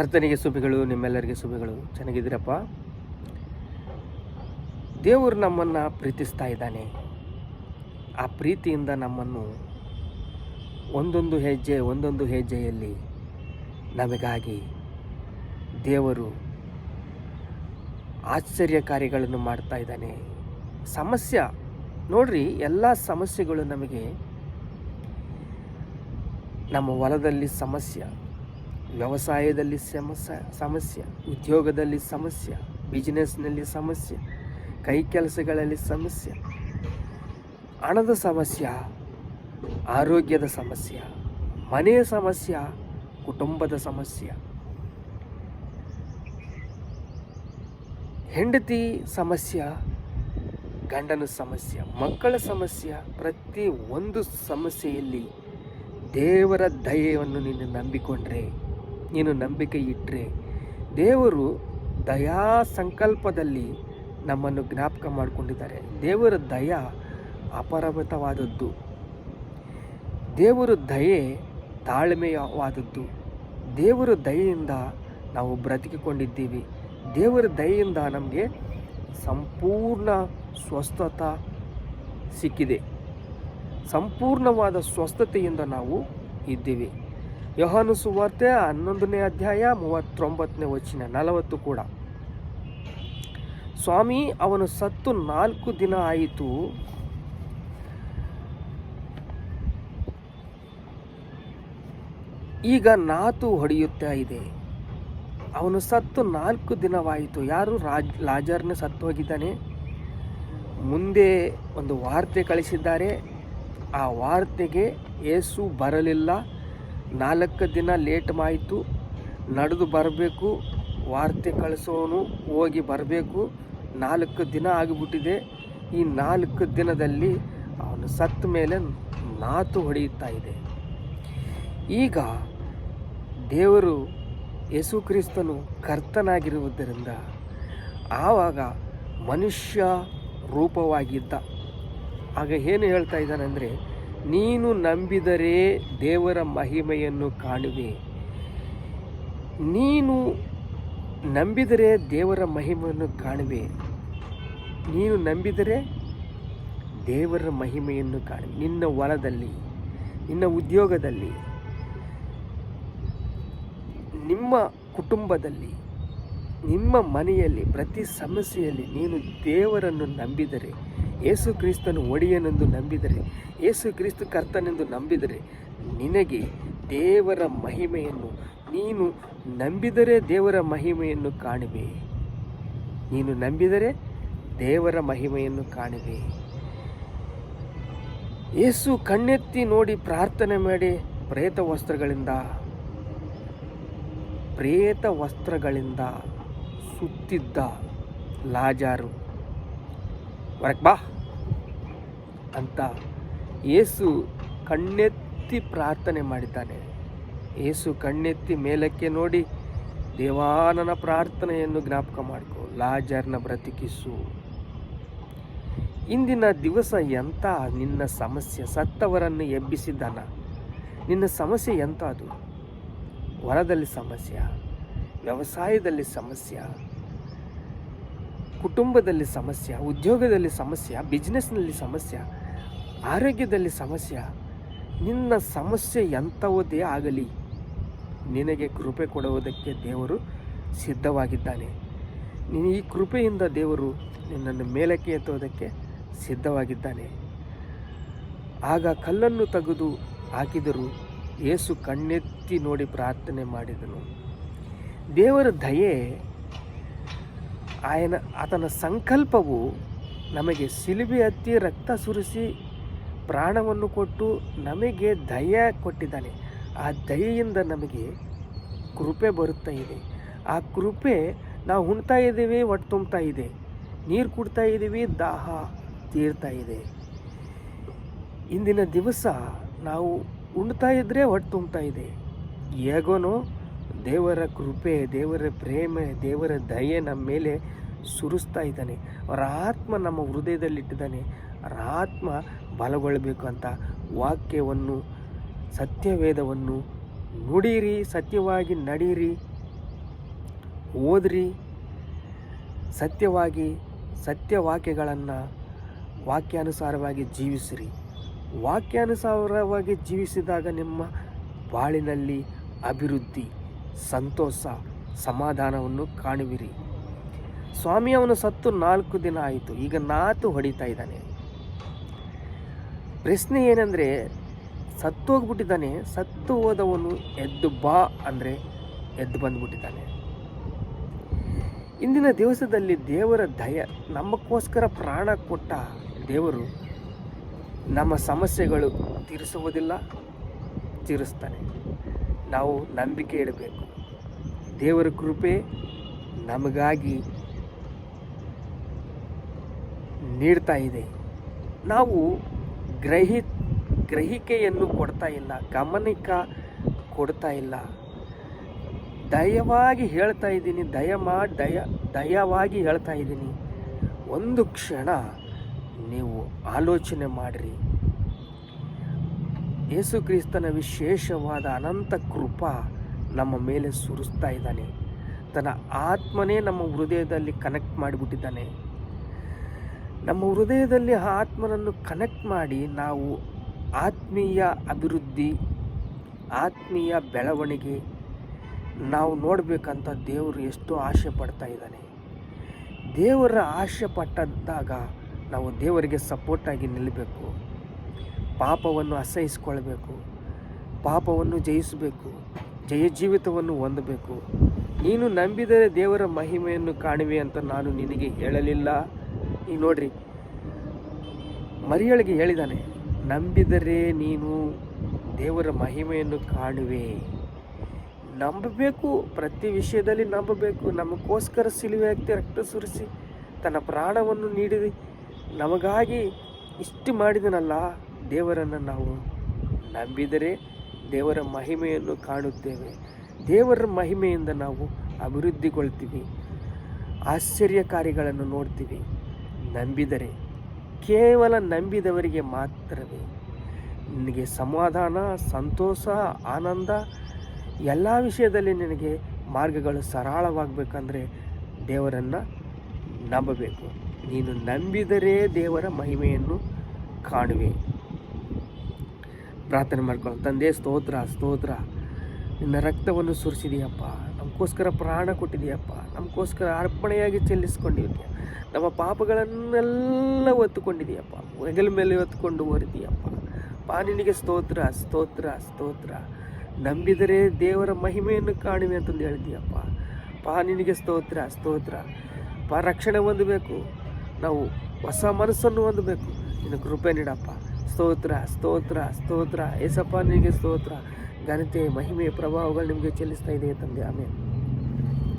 ಕರ್ತನಿಗೆ ಶುಭಗಳು, ನಿಮ್ಮೆಲ್ಲರಿಗೆ ಶುಭಗಳು. ಚೆನ್ನಾಗಿದ್ದೀರಪ್ಪ? ದೇವರು ನಮ್ಮನ್ನು ಪ್ರೀತಿಸ್ತಾ ಇದ್ದಾನೆ. ಆ ಪ್ರೀತಿಯಿಂದ ನಮ್ಮನ್ನು ಒಂದೊಂದು ಹೆಜ್ಜೆಯಲ್ಲಿ ನಮಗಾಗಿ ದೇವರು ಆಶ್ಚರ್ಯ ಕಾರ್ಯಗಳನ್ನು ಮಾಡ್ತಾ ಇದ್ದಾನೆ. ಸಮಸ್ಯೆ ನೋಡ್ರಿ, ಎಲ್ಲ ಸಮಸ್ಯೆಗಳು ನಮಗೆ ನಮ್ಮ ಹೊಲದಲ್ಲಿ ಸಮಸ್ಯೆ, ವ್ಯವಸಾಯದಲ್ಲಿ ಸಮಸ್ಯೆ, ಉದ್ಯೋಗದಲ್ಲಿ ಸಮಸ್ಯೆ, ಬಿಸ್ನೆಸ್ನಲ್ಲಿ ಸಮಸ್ಯೆ, ಕೈ ಕೆಲಸಗಳಲ್ಲಿ ಸಮಸ್ಯೆ, ಹಣದ ಸಮಸ್ಯೆ, ಆರೋಗ್ಯದ ಸಮಸ್ಯೆ, ಮನೆಯ ಸಮಸ್ಯೆ, ಕುಟುಂಬದ ಸಮಸ್ಯೆ, ಹೆಂಡತಿ ಸಮಸ್ಯೆ, ಗಂಡನ ಸಮಸ್ಯೆ, ಮಕ್ಕಳ ಸಮಸ್ಯೆ. ಪ್ರತಿ ಒಂದು ಸಮಸ್ಯೆಯಲ್ಲಿ ದೇವರ ದಯೆಯನ್ನು ನೀನು ನಂಬಿಕೊಂಡ್ರೆ, ನೀನು ನಂಬಿಕೆ ಇಟ್ಟರೆ, ದೇವರು ದಯಾ ಸಂಕಲ್ಪದಲ್ಲಿ ನಮ್ಮನ್ನು ಜ್ಞಾಪಕ ಮಾಡಿಕೊಂಡಿದ್ದಾರೆ. ದೇವರ ದಯ ಅಪರಿಮಿತವಾದದ್ದು. ದೇವರ ದಯೆ ತಾಳ್ಮೆಯವಾದದ್ದು. ದೇವರ ದಯೆಯಿಂದ ನಾವು ಬ್ರತಿಕಿಕೊಂಡಿದ್ದೀವಿ. ದೇವರ ದಯೆಯಿಂದ ನಮಗೆ ಸಂಪೂರ್ಣ ಸ್ವಸ್ಥತೆ ಸಿಕ್ಕಿದೆ. ಸಂಪೂರ್ಣವಾದ ಸ್ವಸ್ಥತೆಯಿಂದ ನಾವು ಇದ್ದೀವಿ. ಯೋಹಾನ ಸುವಾರ್ತೆ 11ನೇ ಅಧ್ಯಾಯ 39ನೇ ವಚನ 40 ಕೂಡ. ಸ್ವಾಮಿ, ಅವನು ಸತ್ತು 4 ದಿನ ಆಯಿತು. ಈಗ ನಾತು ಹೊಡೆಯುತ್ತಾ ಇದೆ. ಅವನು ಸತ್ತು 4 ದಿನವಾಯಿತು. ಯಾರು? ಲಾಜರ್ನ ಸತ್ತು ಹೋಗಿದ್ದಾನೆ. ಮುಂದೆ ಒಂದು ವಾರ್ತೆ ಕಳಿಸಿದ್ದಾರೆ. ಆ ವಾರ್ತೆಗೆ ಯೇಸು ಬರಲಿಲ್ಲ. 4 ದಿನ ಲೇಟ್ ಆಯಿತು. ನಡೆದು ಬರಬೇಕು, ವಾರ್ತೆ ಕಳಿಸೋನು ಹೋಗಿ ಬರಬೇಕು. 4 ದಿನ ಆಗಿಬಿಟ್ಟಿದೆ. ಈ 4 ದಿನದಲ್ಲಿ ಅವನು ಸತ್ತ ಮೇಲೆ ನಾತು ಹೊಡೆಯುತ್ತಾ ಇದೆ. ಈಗ ದೇವರು ಯೇಸು ಕ್ರಿಸ್ತನು ಕರ್ತನಾಗಿರುವುದರಿಂದ ಆವಾಗ ಮನುಷ್ಯ ರೂಪವಾಗಿದ್ದ. ಆಗ ಏನು ಹೇಳ್ತಾ ಇದ್ದಾನೆಂದರೆ, ನೀನು ನಂಬಿದರೆ ದೇವರ ಮಹಿಮೆಯನ್ನು ಕಾಣುವೆ. ನೀನು ನಂಬಿದರೆ ದೇವರ ಮಹಿಮೆಯನ್ನು ಕಾಣುವೆ. ನೀನು ನಂಬಿದರೆ ದೇವರ ಮಹಿಮೆಯನ್ನು ಕಾಣುವೆ. ನಿನ್ನ ಹೊಲದಲ್ಲಿ, ನಿನ್ನ ಉದ್ಯೋಗದಲ್ಲಿ, ನಿಮ್ಮ ಕುಟುಂಬದಲ್ಲಿ, ನಿಮ್ಮ ಮನೆಯಲ್ಲಿ, ಪ್ರತಿ ಸಮಸ್ಯೆಯಲ್ಲಿ ನೀನು ದೇವರನ್ನು ನಂಬಿದರೆ, ಯೇಸು ಕ್ರಿಸ್ತನು ಒಡೆಯನೆಂದು ನಂಬಿದರೆ, ಯೇಸು ಕ್ರಿಸ್ತ ಕರ್ತನೆಂದು ನಂಬಿದರೆ, ನಿನಗೆ ದೇವರ ಮಹಿಮೆಯನ್ನು, ನೀನು ನಂಬಿದರೆ ದೇವರ ಮಹಿಮೆಯನ್ನು ಕಾಣುವೆ. ನೀನು ನಂಬಿದರೆ ದೇವರ ಮಹಿಮೆಯನ್ನು ಕಾಣುವೆ. ಯೇಸು ಕಣ್ಣೆತ್ತಿ ನೋಡಿ ಪ್ರಾರ್ಥನೆ ಮಾಡಿ ಪ್ರೇತ ವಸ್ತ್ರಗಳಿಂದ ಸುತ್ತಿದ್ದ ಲಾಜಾರು, ಹೊರಗೆ ಬಾ ಅಂತ ಯೇಸು ಕಣ್ಣೆತ್ತಿ ಪ್ರಾರ್ಥನೆ ಮಾಡಿದ್ದಾನೆ. ಯೇಸು ಕಣ್ಣೆತ್ತಿ ಮೇಲಕ್ಕೆ ನೋಡಿ, ದೇವಾನನ ಪ್ರಾರ್ಥನೆಯನ್ನು ಜ್ಞಾಪಕ ಮಾಡಿಕೊ, ಲಾಜರ್ನ ಬ್ರತಿಕಿಸು. ಇಂದಿನ ದಿವಸ ಎಂಥ ನಿನ್ನ ಸಮಸ್ಯೆ? ಸತ್ತವರನ್ನು ಎಬ್ಬಿಸಿದ್ದಾನ. ನಿನ್ನ ಸಮಸ್ಯೆ ಎಂಥ? ಅದು ಹೊಲದಲ್ಲಿ ಸಮಸ್ಯೆ, ವ್ಯವಸಾಯದಲ್ಲಿ ಸಮಸ್ಯೆ, ಕುಟುಂಬದಲ್ಲಿ ಸಮಸ್ಯೆ, ಉದ್ಯೋಗದಲ್ಲಿ ಸಮಸ್ಯೆ, ಬಿಸ್ನೆಸ್ನಲ್ಲಿ ಸಮಸ್ಯೆ, ಆರೋಗ್ಯದಲ್ಲಿ ಸಮಸ್ಯೆ. ನಿನ್ನ ಸಮಸ್ಯೆ ಎಂಥವುದೇ ಆಗಲಿ, ನಿನಗೆ ಕೃಪೆ ಕೊಡುವುದಕ್ಕೆ ದೇವರು ಸಿದ್ಧವಾಗಿದ್ದಾನೆ. ನೀನು ಈ ಕೃಪೆಯಿಂದ ದೇವರು ನಿನ್ನನ್ನು ಮೇಲಕ್ಕೆ ಎತ್ತುವುದಕ್ಕೆ ಸಿದ್ಧವಾಗಿದ್ದಾನೆ. ಆಗ ಕಲ್ಲನ್ನು ತೆಗೆದು ಹಾಕಿದರು. ಯೇಸು ಕಣ್ಣೆತ್ತಿ ನೋಡಿ ಪ್ರಾರ್ಥನೆ ಮಾಡಿದನು. ದೇವರ ದಯೆ, ಆತನ ಸಂಕಲ್ಪವು ನಮಗೆ ಸಿಲುಬೆ ಹತ್ತಿ ರಕ್ತ ಸುರಿಸಿ ಪ್ರಾಣವನ್ನು ಕೊಟ್ಟು ನಮಗೆ ದಯೆ ಕೊಟ್ಟಿದ್ದಾನೆ. ಆ ದಯೆಯಿಂದ ನಮಗೆ ಕೃಪೆ ಬರುತ್ತಾ ಇದೆ. ಆ ಕೃಪೆ ನಾವು ಉಣ್ತಾ ಇದ್ದೀವಿ, ಹೊಟ್ಟೆ ತುಂಬ್ತಾ ಇದೆ, ನೀರು ಕುಡ್ತಾ ಇದ್ದೀವಿ, ದಾಹ ತೀರ್ತಾ ಇದೆ. ಇಂದಿನ ದಿವಸ ನಾವು ಉಣ್ತಾ ಇದ್ದರೆ ಹೊಟ್ಟೆ ತುಂಬ್ತಾ ಇದೆ. ಹೇಗೋನೋ ದೇವರ ಕೃಪೆ, ದೇವರ ಪ್ರೇಮ, ದೇವರ ದಯೆ ನಮ್ಮ ಮೇಲೆ ಸುರಿಸ್ತಾ ಇದ್ದಾನೆ. ಅವರ ಆತ್ಮ ನಮ್ಮ ಹೃದಯದಲ್ಲಿಟ್ಟಿದ್ದಾನೆ. ಅವರ ಆತ್ಮ ಬಲಗೊಳ್ಳಬೇಕು ಅಂತ ವಾಕ್ಯವನ್ನು, ಸತ್ಯವೇದವನ್ನು ನುಡಿಯಿರಿ, ಸತ್ಯವಾಗಿ ನಡೀರಿ, ಓದ್ರಿ, ಸತ್ಯವಾಕ್ಯಗಳನ್ನು ವಾಕ್ಯಾನುಸಾರವಾಗಿ ಜೀವಿಸಿರಿ. ವಾಕ್ಯಾನುಸಾರವಾಗಿ ಜೀವಿಸಿದಾಗ ನಿಮ್ಮ ಬಾಳಿನಲ್ಲಿ ಅಭಿವೃದ್ಧಿ, ಸಂತೋಷ, ಸಮಾಧಾನವನ್ನು ಕಾಣುವಿರಿ. ಸ್ವಾಮಿ ಅವನು ಸತ್ತು 4 ದಿನ ಆಯಿತು, ಈಗ ನಾತು ಹೊಡಿತಾ ಇದ್ದಾನೆ. ಪ್ರಶ್ನೆ ಏನಂದರೆ, ಸತ್ತೋಗ್ಬಿಟ್ಟಿದ್ದಾನೆ. ಸತ್ತು ಹೋದವನು ಎದ್ದು ಬಾ ಅಂದರೆ ಎದ್ದು ಬಂದ್ಬಿಟ್ಟಿದ್ದಾನೆ. ಇಂದಿನ ದಿವಸದಲ್ಲಿ ದೇವರ ದಯ, ನಮಗೋಸ್ಕರ ಪ್ರಾಣ ಕೊಟ್ಟ ದೇವರು ನಮ್ಮ ಸಮಸ್ಯೆಗಳು ತೀರಿಸುವುದಿಲ್ಲ, ತೀರಿಸ್ತಾನೆ. ನಾವು ನಂಬಿಕೆ ಇಡಬೇಕು. ದೇವರ ಕೃಪೆ ನಮಗಾಗಿ ನೀಡ್ತಾ ಇದೆ. ನಾವು ಗ್ರಹಿಕೆಯನ್ನು ಕೊಡ್ತಾ ಇಲ್ಲ, ಗಮನಿಕ ಕೊಡ್ತಾ ಇಲ್ಲ. ದಯವಾಗಿ ಹೇಳ್ತಾ ಇದ್ದೀನಿ, ದಯವಾಗಿ ಹೇಳ್ತಾ ಇದ್ದೀನಿ. ಒಂದು ಕ್ಷಣ ನೀವು ಆಲೋಚನೆ ಮಾಡಿರಿ. ಯೇಸು ಕ್ರಿಸ್ತನ ವಿಶೇಷವಾದ ಅನಂತ ಕೃಪಾ ನಮ್ಮ ಮೇಲೆ ಸುರಿಸ್ತಾ ಇದ್ದಾನೆ. ತನ್ನ ಆತ್ಮನೇ ನಮ್ಮ ಹೃದಯದಲ್ಲಿ ಕನೆಕ್ಟ್ ಮಾಡಿಬಿಟ್ಟಿದ್ದಾನೆ. ನಮ್ಮ ಹೃದಯದಲ್ಲಿ ಆ ಆತ್ಮನನ್ನು ಕನೆಕ್ಟ್ ಮಾಡಿ ನಾವು ಆತ್ಮೀಯ ಅಭಿವೃದ್ಧಿ, ಆತ್ಮೀಯ ಬೆಳವಣಿಗೆ ನಾವು ನೋಡಬೇಕಂತ ದೇವರು ಎಷ್ಟು ಆಸೆ ಪಡ್ತಾ ಇದ್ದಾನೆ. ದೇವರ ಆಸೆ ಪಟ್ಟದಾಗ ನಾವು ದೇವರಿಗೆ ಸಪೋರ್ಟಾಗಿ ನಿಲ್ಲಬೇಕು. ಪಾಪವನ್ನು ಅಸಹಿಸಿಕೊಳ್ಬೇಕು, ಪಾಪವನ್ನು ಜಯಿಸಬೇಕು, ಜಯ ಜೀವಿತವನ್ನು ಹೊಂದಬೇಕು. ನೀನು ನಂಬಿದರೆ ದೇವರ ಮಹಿಮೆಯನ್ನು ಕಾಣುವೆ ಅಂತ ನಾನು ನಿನಗೆ ಹೇಳಲಿಲ್ಲ? ಈಗ ನೋಡ್ರಿ, ಮರಿಯಳಿಗೆ ಹೇಳಿದ್ದಾನೆ, ನಂಬಿದರೆ ನೀನು ದೇವರ ಮಹಿಮೆಯನ್ನು ಕಾಣುವೆ. ನಂಬಬೇಕು, ಪ್ರತಿ ವಿಷಯದಲ್ಲಿ ನಂಬಬೇಕು. ನಮಗೋಸ್ಕರ ಸಿಲುವೆ ಹಾಕಿ ರಕ್ತ ಸುರಿಸಿ ತನ್ನ ಪ್ರಾಣವನ್ನು ನೀಡಿ ನಮಗಾಗಿ ಇಷ್ಟು ಮಾಡಿದನಲ್ಲ. ದೇವರನ್ನು ನಾವು ನಂಬಿದರೆ ದೇವರ ಮಹಿಮೆಯನ್ನು ಕಾಣುತ್ತೇವೆ. ದೇವರ ಮಹಿಮೆಯಿಂದ ನಾವು ಅಭಿವೃದ್ಧಿಗೊಳ್ತೀವಿ, ಆಶ್ಚರ್ಯ ಕಾರ್ಯಗಳನ್ನು ನೋಡ್ತೀವಿ. ನಂಬಿದರೆ, ಕೇವಲ ನಂಬಿದವರಿಗೆ ಮಾತ್ರವೇ ನಿನಗೆ ಸಮಾಧಾನ, ಸಂತೋಷ, ಆನಂದ, ಎಲ್ಲ ವಿಷಯದಲ್ಲಿ ನಿನಗೆ ಮಾರ್ಗಗಳು ಸರಳವಾಗಬೇಕಂದ್ರೆ ದೇವರನ್ನು ನಂಬಬೇಕು. ನೀನು ನಂಬಿದರೆ ದೇವರ ಮಹಿಮೆಯನ್ನು ಕಾಣುವೆ. ಪ್ರಾರ್ಥನೆ ಮಾಡ್ಕೊಳ್ಳೋ. ತಂದೆ, ಸ್ತೋತ್ರ ಸ್ತೋತ್ರ. ನಿನ್ನ ರಕ್ತವನ್ನು ಸುರಿಸಿದೆಯಪ್ಪ, ನಮಗೋಸ್ಕರ ಪ್ರಾಣ ಕೊಟ್ಟಿದೆಯಪ್ಪ, ನಮಗೋಸ್ಕರ ಅರ್ಪಣೆಯಾಗಿ ಚೆಲ್ಲಿಸ್ಕೊಂಡಿದ್ದೀಯ. ನಮ್ಮ ಪಾಪಗಳನ್ನೆಲ್ಲ ಹೊತ್ತುಕೊಂಡಿದೆಯಪ್ಪ, ಹೆಗಲ ಮೇಲೆ ಹೊತ್ಕೊಂಡು ಹೊರಿದೀಯಪ್ಪ. ನಿನಗೆ ಸ್ತೋತ್ರ ಸ್ತೋತ್ರ ಸ್ತೋತ್ರ. ನಂಬಿದರೆ ದೇವರ ಮಹಿಮೆಯನ್ನು ಕಾಣುವೆ ಅಂತಂದು ಹೇಳಿದೀಯಪ್ಪ. ನಿನಗೆ ಸ್ತೋತ್ರ ಸ್ತೋತ್ರ. ರಕ್ಷಣೆ ಹೊಂದಬೇಕು, ನಾವು ಹೊಸ ಮನಸ್ಸನ್ನು ಹೊಂದಬೇಕು. ನಿನ್ನ ಕೃಪೆ ನೀಡಪ್ಪ. ಸ್ತೋತ್ರ ಸ್ತೋತ್ರ ಸ್ತೋತ್ರ. ಏಸಪ್ಪ ನಿನಗೆ ಸ್ತೋತ್ರ. ಘನತೆ, ಮಹಿಮೆ, ಪ್ರಭಾವಗಳು ನಿಮಗೆ ಚೆಲ್ಲಿಸ್ತಾ ಇದೆ ತಂದೆ. ಆಮೇಲೆ